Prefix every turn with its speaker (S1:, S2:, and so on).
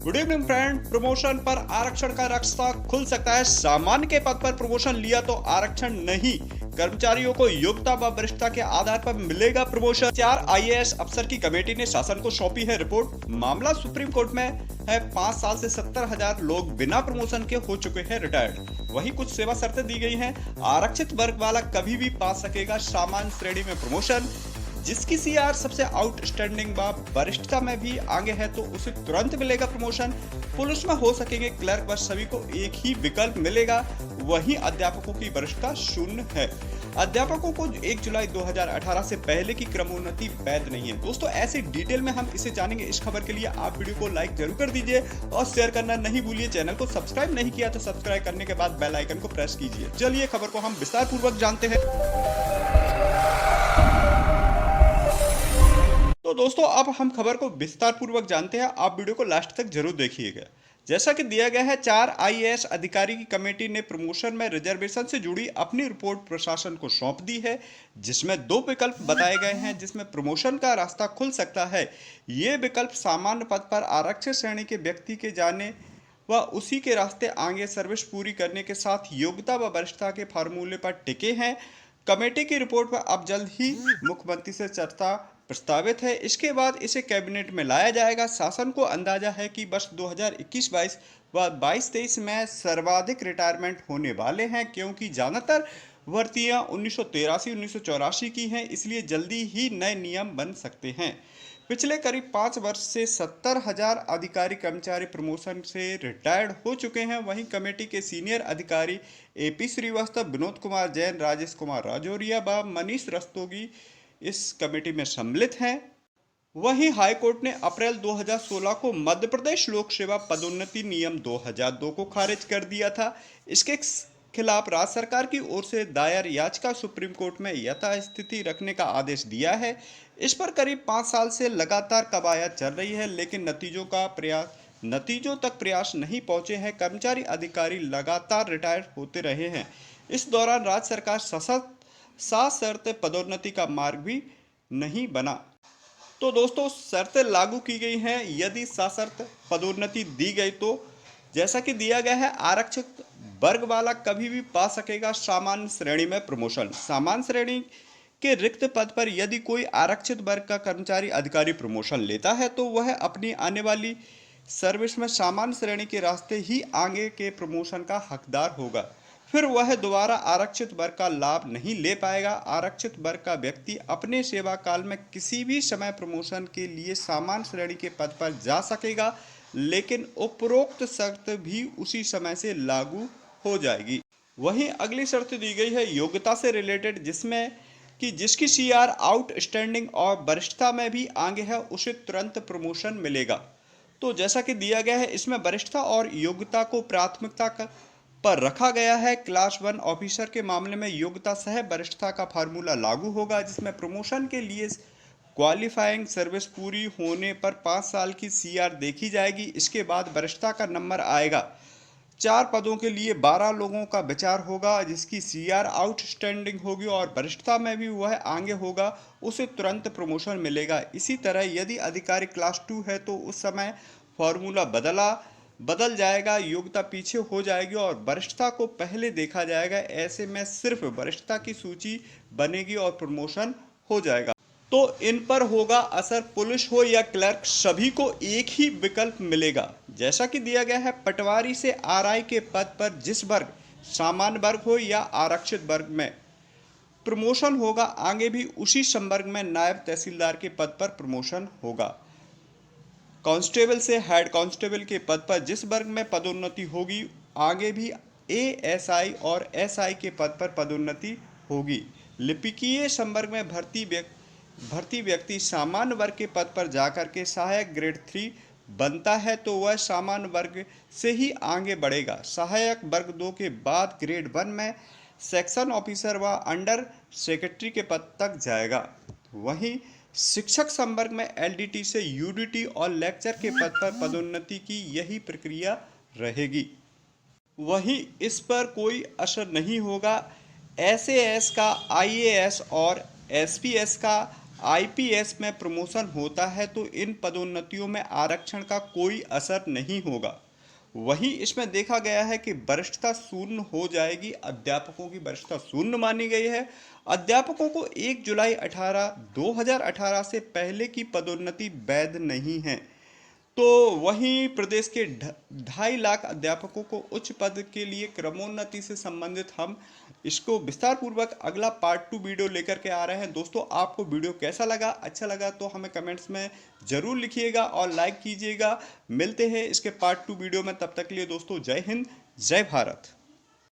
S1: Good evening friend. Promotion पर आरक्षण का रास्ता खुल सकता है। सामान्य के पद पर प्रमोशन लिया तो आरक्षण नहीं, कर्मचारियों को योग्यता व वरिष्ठता के आधार पर मिलेगा प्रमोशन। 4 आईएएस अफसर की कमेटी ने शासन को सौंपी है रिपोर्ट। मामला सुप्रीम कोर्ट में है। 5 साल से 70,000 लोग बिना प्रमोशन के हो चुके हैं रिटायर्ड। वहीं कुछ सेवा शर्तें दी गई हैं। आरक्षित वर्ग वाला कभी भी पा सकेगा सामान्य श्रेणी में प्रमोशन। जिसकी सीआर सबसे आउटस्टैंडिंग व वरिष्ठता में भी आगे है तो उसे तुरंत मिलेगा प्रमोशन। पुलिस में हो सकेंगे क्लर्क व सभी को एक ही विकल्प मिलेगा। वहीं अध्यापकों की वरिष्ठता शून्य है। अध्यापकों को 1 जुलाई 2018 से पहले की क्रमोन्नति वैध नहीं है। दोस्तों ऐसे डिटेल में हम इसे जानेंगे। इस खबर के लिए आप वीडियो को लाइक जरूर कर दीजिए और शेयर करना नहीं भूलिए। चैनल को सब्सक्राइब नहीं किया तो सब्सक्राइब करने के बाद बेल आइकन को प्रेस कीजिए। चलिए खबर को हम विस्तार पूर्वक जानते हैं। तो दोस्तों अब हम खबर को विस्तार पूर्वक जानते हैं। आप वीडियो को लास्ट तक जरूर देखिएगा। जैसा कि दिया गया है, 4 आईएएस अधिकारी की कमेटी ने प्रमोशन में रिजर्वेशन से जुड़ी अपनी रिपोर्ट प्रशासन को सौंप दी है, जिसमें 2 विकल्प बताए गए हैं जिसमें प्रमोशन का रास्ता खुल सकता है। ये विकल्प सामान्य पद पर आरक्षित श्रेणी के व्यक्ति के जाने व उसी के रास्ते आगे सर्विस पूरी करने के साथ योग्यता व वरिष्ठता के फार्मूले पर टिके हैं। कमेटी की रिपोर्ट पर अब जल्द ही मुख्यमंत्री से चर्चा प्रस्तावित है। इसके बाद इसे कैबिनेट में लाया जाएगा। शासन को अंदाजा है कि वर्ष 2021-22 व 22-23 में सर्वाधिक रिटायरमेंट होने वाले हैं, क्योंकि ज़्यादातर भर्तियां 1983-1984 की हैं, इसलिए जल्दी ही नए नियम बन सकते हैं। पिछले करीब 5 वर्ष से 70,000 अधिकारी कर्मचारी प्रमोशन से रिटायर्ड हो चुके हैं। वहीं कमेटी के सीनियर अधिकारी एपी श्रीवास्तव, विनोद कुमार जैन, राजेश कुमार राजौरिया व मनीष रस्तोगी इस कमेटी में सम्मिलित हैं। वहीं हाईकोर्ट ने अप्रैल 2016 को मध्य प्रदेश लोक सेवा पदोन्नति नियम 2002 को खारिज कर दिया था। इसके खिलाफ राज्य सरकार की ओर से दायर याचिका सुप्रीम कोर्ट में यथास्थिति रखने का आदेश दिया है। इस पर करीब 5 साल से लगातार कवायद चल रही है, लेकिन नतीजों तक प्रयास नहीं पहुंचे हैं। कर्मचारी अधिकारी लगातार रिटायर होते रहे हैं। इस दौरान राज्य सरकार सशर्त पदोन्नति का मार्ग भी नहीं बना। तो दोस्तों शर्तें लागू की गई हैं। यदि सशर्त पदोन्नति दी गई तो जैसा कि दिया गया है, आरक्षित वर्ग वाला कभी भी पा सकेगा सामान्य श्रेणी में प्रमोशन। सामान्य श्रेणी के रिक्त पद पर यदि कोई आरक्षित वर्ग का कर्मचारी अधिकारी प्रमोशन लेता है तो वह अपनी आने वाली सर्विस में सामान्य श्रेणी के रास्ते ही आगे के प्रमोशन का हकदार होगा। फिर वह दोबारा आरक्षित वर्ग का लाभ नहीं ले पाएगा। आरक्षित वर्ग का व्यक्ति अपने सेवा काल में किसी भी समय प्रमोशन के लिए सामान्य श्रेणी के पद पर जा सकेगा, लेकिन उपरोक्त शर्त भी उसी समय से लागू हो जाएगी। वहीं अगली शर्त दी गई है योग्यता से रिलेटेड, जिसमें कि जिसकी सीआर आउटस्टैंडिंग और वरिष्ठता में भी आगे है उसे तुरंत प्रमोशन मिलेगा। तो जैसा कि दिया गया है, इसमें वरिष्ठता और योग्यता को प्राथमिकता पर रखा गया है। क्लास 1 ऑफिसर के मामले में योग्यता सह वरिष्ठता का फार्मूला लागू होगा, जिसमें प्रमोशन के लिए क्वालिफाइंग सर्विस पूरी होने पर 5 साल की सीआर देखी जाएगी। इसके बाद वरिष्ठता का नंबर आएगा। 4 पदों के लिए 12 लोगों का विचार होगा। जिसकी सीआर आउटस्टैंडिंग होगी और वरिष्ठता में भी वह आगे होगा, उसे तुरंत प्रमोशन मिलेगा। इसी तरह यदि अधिकारी क्लास 2 है तो उस समय फॉर्मूला बदल जाएगा, योग्यता पीछे हो जाएगी और वरिष्ठता को पहले देखा जाएगा। ऐसे में सिर्फ वरिष्ठता की सूची बनेगी और प्रमोशन हो जाएगा। तो इन पर होगा असर। पुलिस हो या क्लर्क, सभी को एक ही विकल्प मिलेगा। जैसा कि दिया गया है, पटवारी से आरआई के पद पर जिस वर्ग, सामान्य वर्ग हो या आरक्षित वर्ग में प्रमोशन होगा, आगे भी उसी संवर्ग में नायब तहसीलदार के पद पर प्रमोशन होगा। कांस्टेबल से हेड कांस्टेबल के पद पर जिस वर्ग में पदोन्नति होगी, आगे भी एएसआई और एसआई के पद पर पदोन्नति होगी। लिपिकीय संवर्ग में भर्ती व्यक्ति सामान्य वर्ग के पद पर जाकर के सहायक ग्रेड 3 बनता है तो वह सामान्य वर्ग से ही आगे बढ़ेगा। सहायक वर्ग 2 के बाद ग्रेड 1 में सेक्शन ऑफिसर व अंडर सेक्रेटरी के पद तक जाएगा। वहीं शिक्षक संवर्ग में एलडीटी से यूडीटी और लेक्चर के पद पर पदोन्नति की यही प्रक्रिया रहेगी। वहीं इस पर कोई असर नहीं होगा एसएएस का, आईएएस और एसपीएस का, आईपीएस में प्रमोशन होता है तो इन पदोन्नतियों में आरक्षण का कोई असर नहीं होगा। वहीं इसमें देखा गया है कि वरिष्ठता शून्य हो जाएगी, अध्यापकों की वरिष्ठता शून्य मानी गई है। अध्यापकों को 1 जुलाई 2018 से पहले की पदोन्नति वैध नहीं है। तो वहीं प्रदेश के 2.5 लाख अध्यापकों को उच्च पद के लिए क्रमोन्नति से संबंधित हम इसको विस्तार पूर्वक अगला पार्ट 2 वीडियो लेकर के आ रहे हैं। दोस्तों, आपको वीडियो कैसा लगा? अच्छा लगा तो हमें कमेंट्स में ज़रूर लिखिएगा और लाइक कीजिएगा। मिलते हैं इसके पार्ट 2 वीडियो में, तब तक के लिए दोस्तों जय हिंद, जय भारत।